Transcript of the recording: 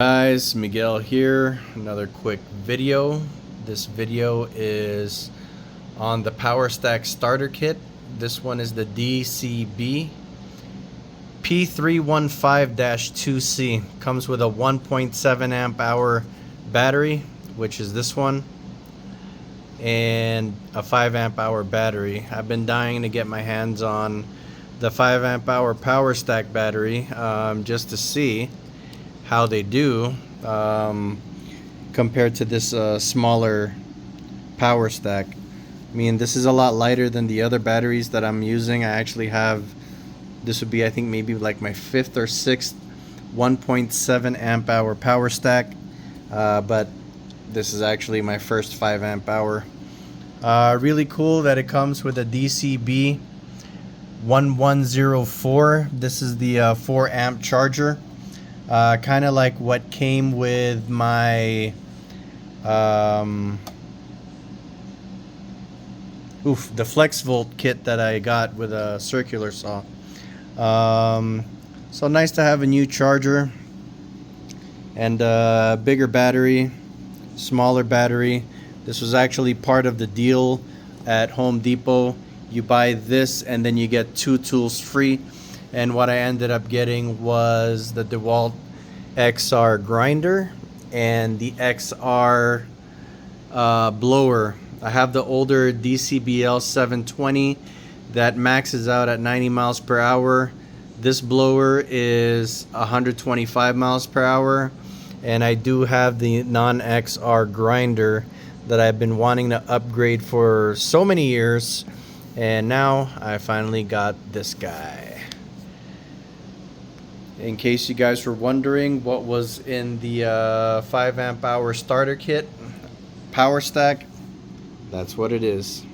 Guys, Miguel here. Another quick video. This video is on the powerstack starter kit. This one is the DCB P315-2C. Comes with a 1.7 amp hour battery, which is this one, and a 5 amp hour battery. I've been dying to get my hands on the 5 amp hour powerstack battery just to see how they do compared to this smaller power stack. I mean, this is a lot lighter than the other batteries that I'm using. I actually have, this would be, I think, maybe like my 5th or 6th 1.7 amp hour power stack, but this is actually my first 5 amp hour. Really cool that it comes with a DCB 1104. This is the 4 amp charger. Kind of like what came with my the Flex Volt kit that I got with a circular saw. So nice to have a new charger and a bigger battery, smaller battery. This was actually part of the deal at Home Depot. You buy this and then you get 2 tools free. And what I ended up getting was the dewalt XR grinder and the XR blower. I have the older DCBL 720 that maxes out at 90 miles per hour. This blower is 125 miles per hour. And I do have the non-XR grinder that I've been wanting to upgrade for so many years. And now I finally got this guy. In case you guys were wondering what was in the 5 amp hour starter kit, power stack, that's what it is.